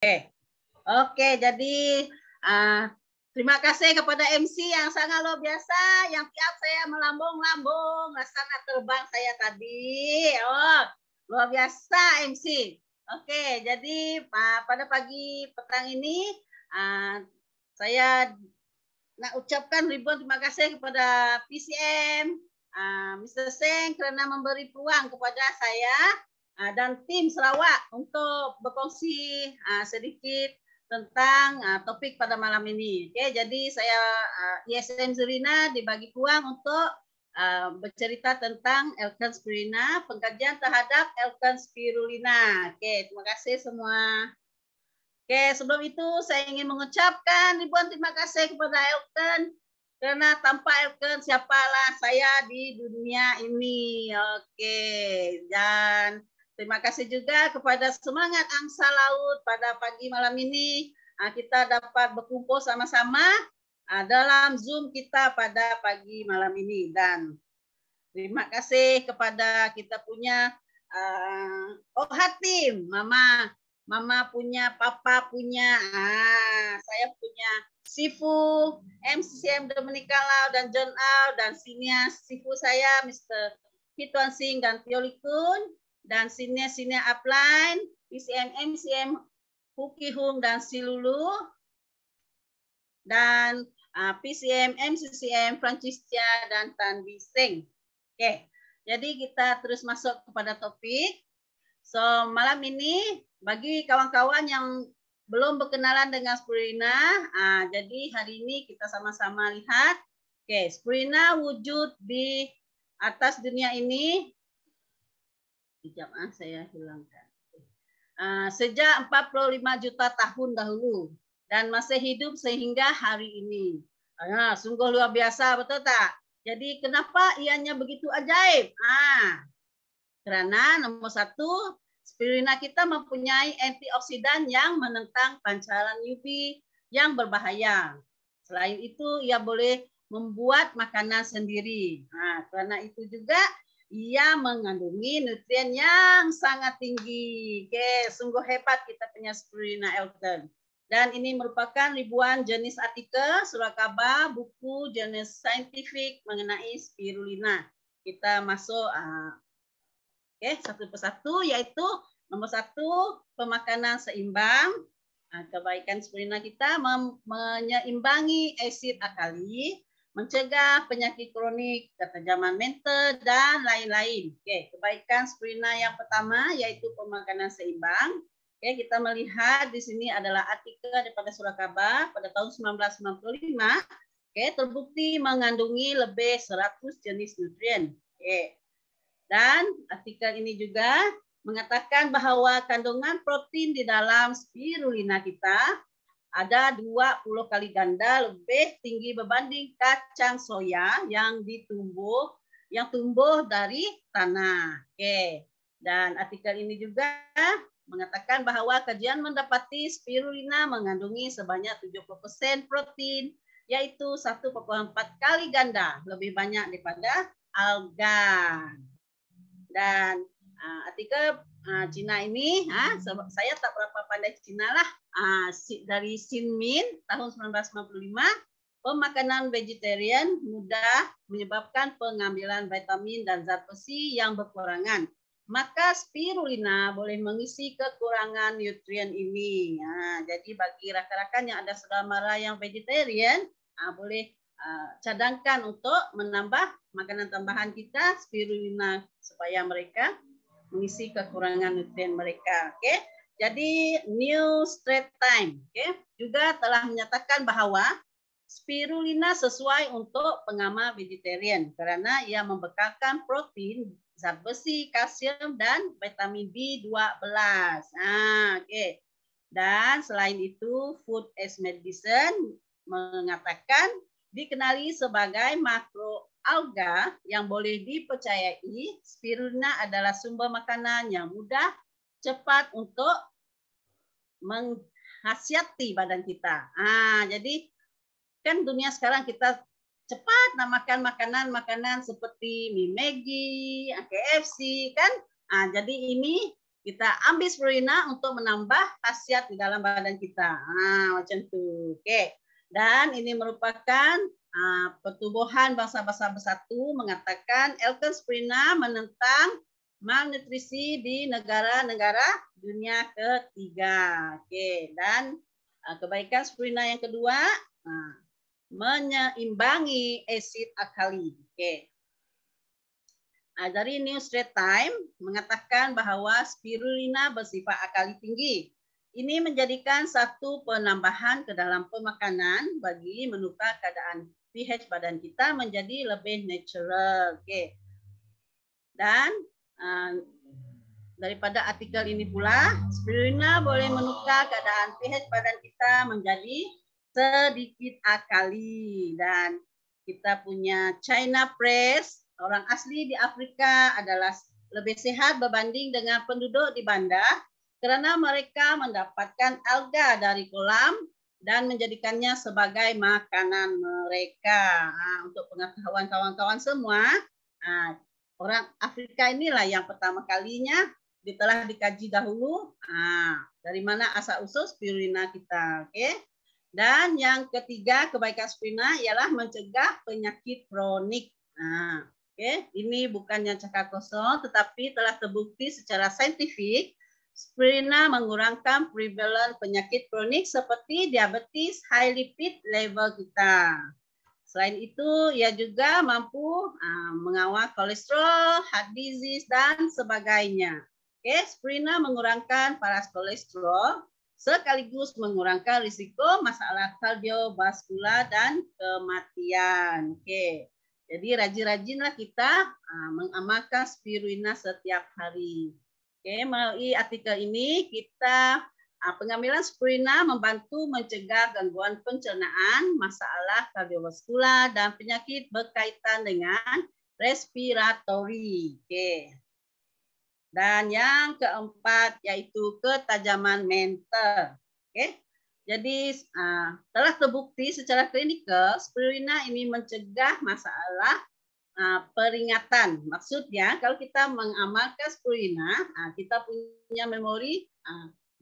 Oke, jadi terima kasih kepada MC yang sangat luar biasa, yang tiap saya melambung-lambung, rasanya terbang saya tadi. Oh, luar biasa MC. Oke, jadi pada pagi petang ini saya nak ucapkan ribuan terima kasih kepada PCM, Mr. Seng karena memberi peluang kepada saya dan tim Sarawak untuk berkongsi sedikit tentang topik pada malam ini. Oke, jadi saya ISM Zerina dibagi peluang untuk bercerita tentang Elkans spirulina, pengkajian terhadap Elkans spirulina. Oke, terima kasih semua. Oke, sebelum itu saya ingin mengucapkan ribuan terima kasih kepada Elkan karena tanpa Elkan siapalah saya di dunia ini. Oke, dan terima kasih juga kepada semangat angsa laut pada pagi malam ini kita dapat berkumpul sama-sama dalam Zoom kita pada pagi malam ini, dan terima kasih kepada kita punya Tim, Mama punya, Papa punya, saya punya Sifu, MCCM Dominika Lau dan John Au, dan sinias Sifu saya Mr. Hituan Singh dan Piolikun, dan sinias upline, PCM, MCM, Huki Hung dan Silulu, dan PCM, MCCM, Francisca dan Tan Bising. Oke, jadi kita terus masuk kepada topik. So, malam ini bagi kawan-kawan yang belum berkenalan dengan spirulina, jadi hari ini kita sama-sama lihat, spirulina wujud di atas dunia ini. Sekejap, saya hilangkan. Sejak 45 juta tahun dahulu dan masih hidup sehingga hari ini. Sungguh luar biasa, betul tak? Jadi kenapa ianya begitu ajaib? Karena nomor satu, spirulina kita mempunyai antioksidan yang menentang pancaran UV yang berbahaya. Selain itu, ia boleh membuat makanan sendiri. Karena itu juga ia mengandungi nutrien yang sangat tinggi. Sungguh hebat kita punya spirulina Elkton. Dan ini merupakan ribuan jenis artikel, surat kabar, buku, jenis saintifik mengenai spirulina. Kita masuk satu persatu, yaitu nomor satu, pemakanan seimbang. Kebaikan spirulina kita menyeimbangi asid alkali, mencegah penyakit kronik, ketejaman mental, dan lain-lain. Kebaikan spirulina yang pertama yaitu pemakanan seimbang. Kita melihat di sini adalah artikel daripada surat kabar pada tahun 1995. Terbukti mengandungi lebih 100 jenis nutrien. Dan artikel ini juga mengatakan bahwa kandungan protein di dalam spirulina kita ada 20 kali ganda lebih tinggi berbanding kacang soya yang tumbuh dari tanah. Dan artikel ini juga mengatakan bahwa kajian mendapati spirulina mengandungi sebanyak 70% protein, yaitu 1,4 kali ganda lebih banyak daripada alga. Dan artikel Cina ini, saya tak berapa pandai Cina lah, dari Sinmin tahun 1995, pemakanan vegetarian mudah menyebabkan pengambilan vitamin dan zat besi yang berkurangan. Maka spirulina boleh mengisi kekurangan nutrien ini. Jadi bagi rakan-rakan yang ada saudara mara yang vegetarian, boleh cadangkan untuk menambah makanan tambahan kita spirulina supaya mereka mengisi kekurangan nutrien mereka. Jadi New Straits Times juga telah menyatakan bahwa spirulina sesuai untuk pengamal vegetarian karena ia membekalkan protein, zat besi, kalsium, dan vitamin B12. Dan selain itu, Food as Medicine mengatakan dikenali sebagai makroalga yang boleh dipercayai, spirulina adalah sumber makanan yang mudah, cepat untuk menghasiati badan kita. Jadi kan dunia sekarang kita cepat makan makanan seperti mie Maggi, KFC kan. Jadi ini kita ambil spirulina untuk menambah khasiat di dalam badan kita. Macam itu. Oke. Dan ini merupakan pertubuhan bangsa-bangsa bersatu mengatakan Elken spirulina menentang malnutrisi di negara-negara dunia ketiga. Oke. Dan kebaikan spirulina yang kedua, menyeimbangi asid alkali. Oke. Dari New Straits Times mengatakan bahwa spirulina bersifat alkali tinggi. Ini menjadikan satu penambahan ke dalam pemakanan bagi menukar keadaan pH badan kita menjadi lebih natural. Oke. Dan daripada artikel ini pula, spirulina boleh menukar keadaan pH badan kita menjadi sedikit alkali. Dan kita punya China Press, orang asli di Afrika adalah lebih sehat berbanding dengan penduduk di bandar karena mereka mendapatkan alga dari kolam dan menjadikannya sebagai makanan mereka. Untuk pengetahuan kawan-kawan semua, orang Afrika inilah yang pertama kalinya telah dikaji dahulu dari mana asal-usul spirulina kita. Oke. Dan yang ketiga, kebaikan spirulina ialah mencegah penyakit kronik. Oke, ini bukannya cakap kosong, tetapi telah terbukti secara saintifik spirulina mengurangkan prevalent penyakit kronik seperti diabetes, high lipid level kita. Selain itu, ia juga mampu mengawal kolesterol, heart disease, dan sebagainya. Oke, spirulina mengurangkan paras kolesterol, sekaligus mengurangkan risiko masalah kardiovaskular dan kematian. Oke. Jadi rajin-rajinlah kita mengamalkan spirulina setiap hari. Oke, melalui artikel ini kita pengambilan spirulina membantu mencegah gangguan pencernaan, masalah kardiovaskular dan penyakit berkaitan dengan respiratori. Oke. Dan yang keempat yaitu ketajaman mental. Oke. Jadi telah terbukti secara klinikal spirulina ini mencegah masalah peringatan. Maksudnya kalau kita mengamalkan spirulina, kita punya memori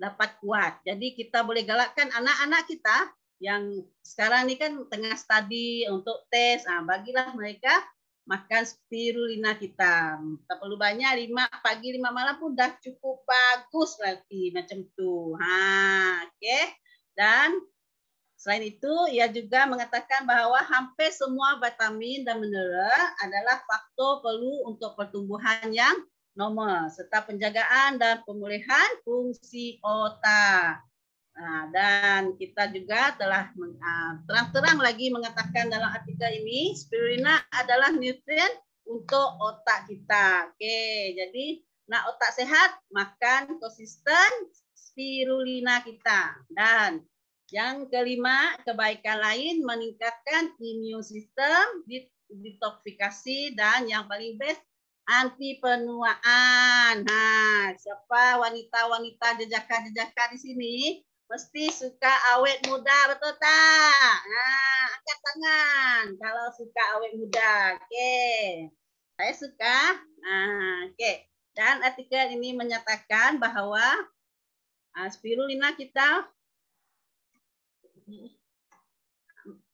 dapat kuat. Jadi kita boleh galakkan anak-anak kita yang sekarang ini kan tengah studi untuk tes, bagilah mereka makan spirulina kita. Tak perlu banyak, 5 pagi 5 malam pun dah cukup bagus lagi macam tu. Oke. Dan selain itu, ia juga mengatakan bahwa hampir semua vitamin dan mineral adalah faktor perlu untuk pertumbuhan yang normal serta penjagaan dan pemulihan fungsi otak. Dan kita juga telah terang-terang lagi mengatakan dalam artikel ini, spirulina adalah nutrien untuk otak kita. Oke, jadi nak otak sehat, makan konsisten spirulina kita. Dan yang kelima, kebaikan lain meningkatkan imun sistem, detoksifikasi, dan yang paling best, anti penuaan. Siapa wanita-wanita jejaka-jejaka di sini mesti suka awet muda, betul tak? Angkat tangan kalau suka awet muda. Oke, saya suka. Oke. Dan artikel ini menyatakan bahwa spirulina kita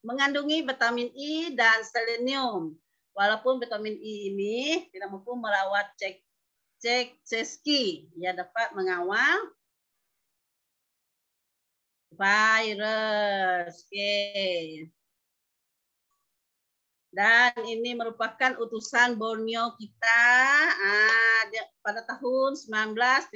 mengandungi vitamin E dan selenium. Walaupun vitamin E ini tidak mampu merawat Czechoslovakia, ia dapat mengawal virus. Oke. Dan ini merupakan utusan Borneo kita pada tahun 1974.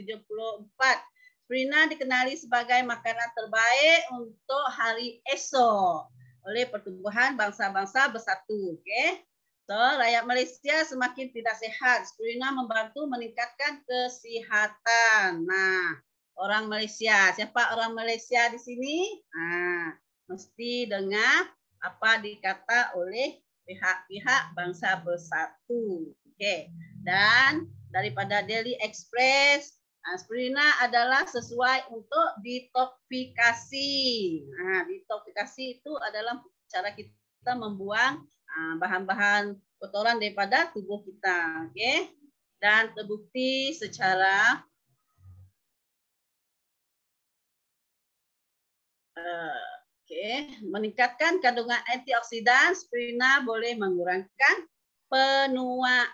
Spirulina dikenali sebagai makanan terbaik untuk hari esok oleh pertumbuhan bangsa-bangsa bersatu. Okay? So, rakyat Malaysia semakin tidak sehat. Spirulina membantu meningkatkan kesihatan. Nah, orang Malaysia, siapa orang Malaysia di sini? Mesti dengar apa dikata oleh pihak-pihak bangsa bersatu. Okay. Dan daripada Daily Express, spirulina adalah sesuai untuk detoksifikasi. Detoksifikasi itu adalah cara kita membuang bahan-bahan kotoran daripada tubuh kita. Okay? Dan terbukti secara meningkatkan kandungan antioksidan, spirulina boleh mengurangkan penuaan.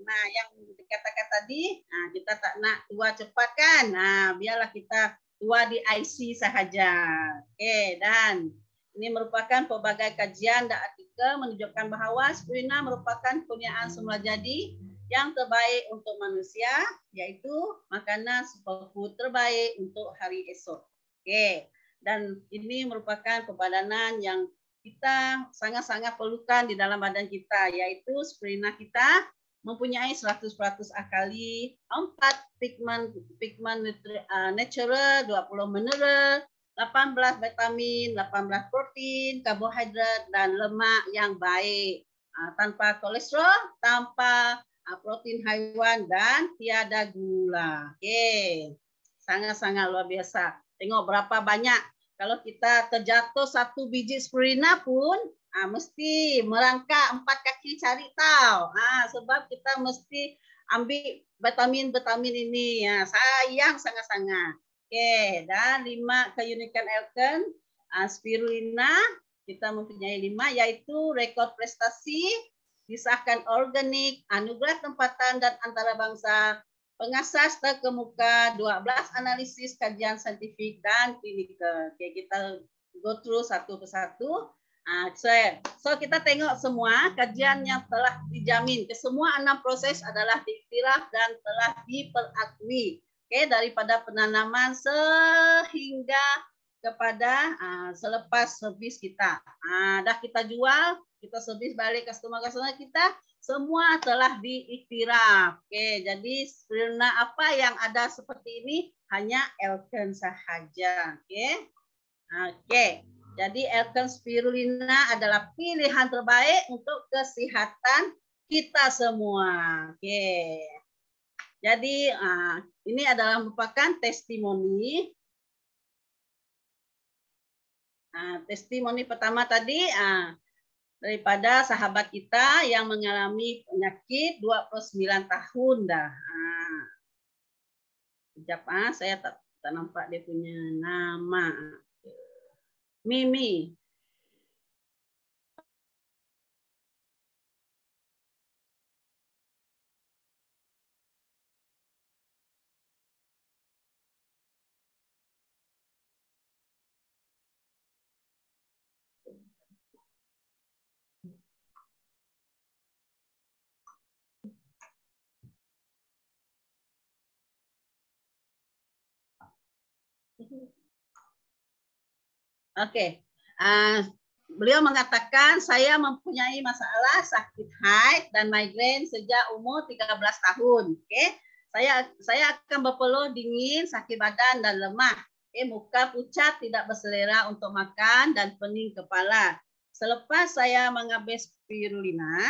Nah, yang dikatakan tadi, kita tak nak tua cepat kan? Nah, biarlah kita tua di IC sahaja. Dan ini merupakan pelbagai kajian dan artikel menunjukkan bahawa spirulina merupakan kurniaan semula jadi yang terbaik untuk manusia, yaitu makanan superfood terbaik untuk hari esok. Dan ini merupakan pembadanan yang kita sangat-sangat perlukan di dalam badan kita, yaitu spirulina kita mempunyai 100% alkali, 4 pigmen natural, 20 mineral, 18 vitamin, 18 protein, karbohidrat, dan lemak yang baik. Tanpa kolesterol, tanpa protein haiwan, dan tiada gula. Sangat-sangat luar biasa. Tengok berapa banyak. Kalau kita terjatuh 1 biji spirulina pun, mesti merangkak 4 kaki cari tahu. Sebab kita mesti ambil vitamin-vitamin ini. Sayang sangat-sangat. Dan 5 keunikan Elken spirulina, kita mempunyai 5, yaitu rekod prestasi, disahkan organik, anugerah tempatan dan antarabangsa, pengasas terkemuka, 12 analisis kajian saintifik dan klinikal. Kita go through satu persatu. So kita tengok semua kajian yang telah dijamin. Kesemua 6 proses adalah diiktiraf dan telah diperakui. Daripada penanaman sehingga kepada selepas servis kita. Dah kita jual, kita servis balik customer-customer kita, semua telah diiktiraf. Jadi spirulina apa yang ada seperti ini hanya Elken sahaja. Jadi Elken spirulina adalah pilihan terbaik untuk kesehatan kita semua. Jadi ini adalah merupakan testimoni. Testimoni pertama tadi daripada sahabat kita yang mengalami penyakit 29 tahun dah. Sekejap, saya tak nampak dia punya nama. Mimi. Beliau mengatakan saya mempunyai masalah sakit haid dan migrain sejak umur 13 tahun. Saya akan berpeluh dingin, sakit badan dan lemah. Muka pucat, tidak berselera untuk makan dan pening kepala. Selepas saya mengambil spirulina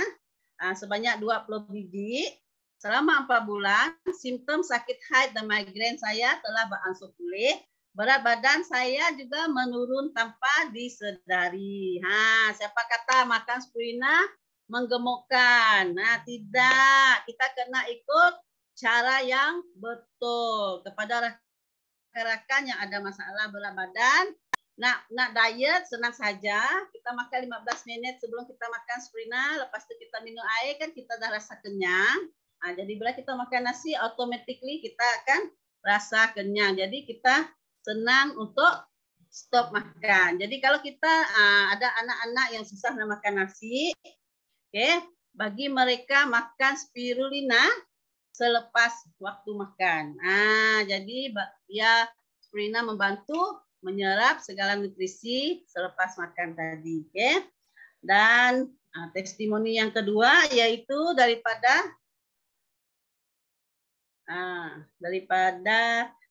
sebanyak 20 biji, selama 4 bulan, simptom sakit haid dan migrain saya telah berangsur pulih. Berat badan saya juga menurun tanpa disedari. Siapa kata makan spirulina menggemukkan? Tidak. Kita kena ikut cara yang betul. Kepada rakan-rakan yang ada masalah berat badan, nak diet senang saja. Kita makan 15 minit sebelum kita makan spirulina. Lepas itu kita minum air, kan kita dah rasa kenyang. Jadi bila kita makan nasi, automatically kita akan rasa kenyang. Jadi kita senang untuk stop makan. Jadi kalau kita ada anak-anak yang susah nak makan nasi, bagi mereka makan spirulina selepas waktu makan. Jadi ya spirulina membantu menyerap segala nutrisi selepas makan tadi. Dan testimoni yang kedua yaitu daripada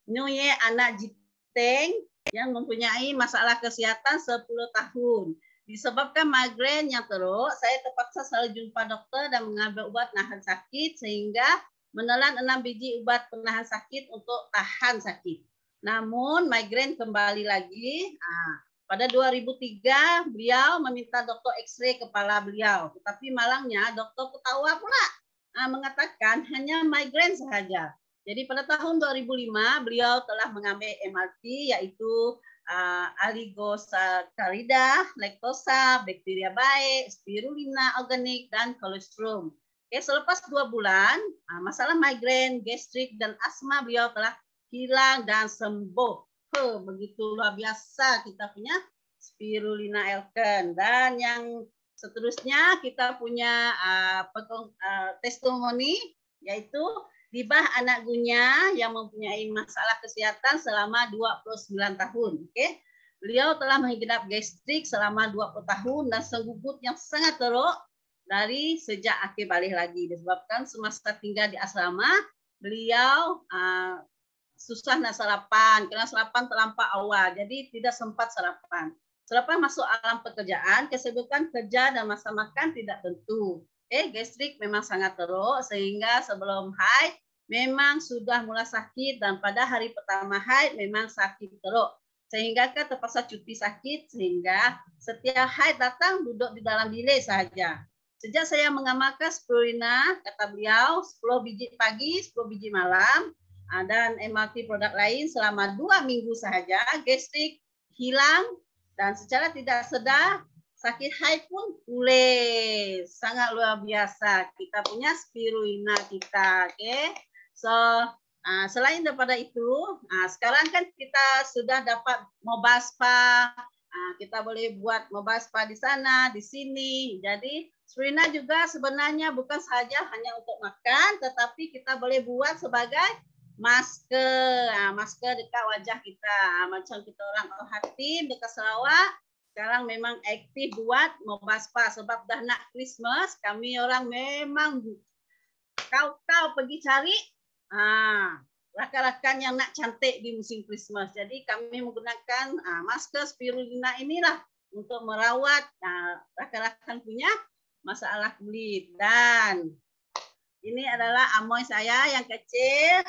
Nuye anak Jiteng yang mempunyai masalah kesehatan 10 tahun. Disebabkan migrain yang teruk, saya terpaksa selalu jumpa dokter dan mengambil ubat penahan sakit sehingga menelan 6 biji ubat penahan sakit untuk tahan sakit. Namun migrain kembali lagi. Pada 2003 beliau meminta dokter X-ray kepala beliau, tetapi malangnya dokter ketawa pula, mengatakan hanya migrain sahaja. Jadi pada tahun 2005 beliau telah mengambil MRT yaitu Oligosaccharida, laktosa, bakteria baik, spirulina organik, dan kolostrum. Oke, selepas 2 bulan, masalah migrain, gastrik, dan asma beliau telah hilang dan sembuh. Begitu luar biasa kita punya spirulina elken. Dan yang seterusnya kita punya testimoni, yaitu Dibah anak Gunya yang mempunyai masalah kesehatan selama 29 tahun. Okay? Beliau telah mengidap gastrik selama 20 tahun dan senggugut yang sangat teruk dari sejak akhir balik lagi. Disebabkan semasa tinggal di asrama, beliau susah nak sarapan, kerana sarapan terlampau awal, jadi tidak sempat sarapan. Selepas masuk alam pekerjaan, kesibukan kerja dan masa makan tidak tentu. Gastrik memang sangat teruk sehingga sebelum haid memang sudah mulai sakit dan pada hari pertama haid memang sakit teruk. Sehingga terpaksa cuti sakit sehingga setiap haid datang duduk di dalam bilik saja. Sejak saya mengamalkan spirulina, kata beliau, 10 biji pagi, 10 biji malam, dan MRT produk lain selama 2 minggu sahaja, gastrik hilang dan secara tidak sedar sakit haid pun pulih. Sangat luar biasa kita punya spirulina kita. Okay? So selain daripada itu, sekarang kan kita sudah dapat mobile spa. Kita boleh buat mobile spa di sana, di sini. Jadi spirulina juga sebenarnya bukan saja hanya untuk makan, tetapi kita boleh buat sebagai masker. Masker dekat wajah kita. Macam kita orang Al-Hatim dekat Sarawak. Sekarang memang aktif buat mobile spa sebab dah nak Christmas. Kami orang memang kau pergi cari rakan-rakan yang nak cantik di musim Christmas. Jadi kami menggunakan masker spirulina inilah untuk merawat rakan-rakan punya masalah kulit. Dan ini adalah amoy saya yang kecil.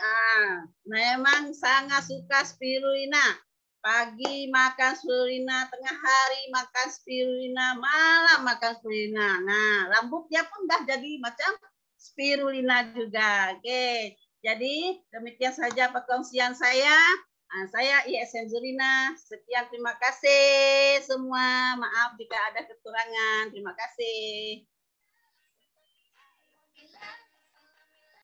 Memang sangat suka spirulina. Pagi makan spirulina, tengah hari makan spirulina, malam makan spirulina. Nah, rambut dia pun dah jadi macam spirulina juga. Oke. Jadi demikian saja perkongsian saya. Saya ISN Zurina. Sekian, terima kasih semua. Maaf jika ada kekurangan. Terima kasih.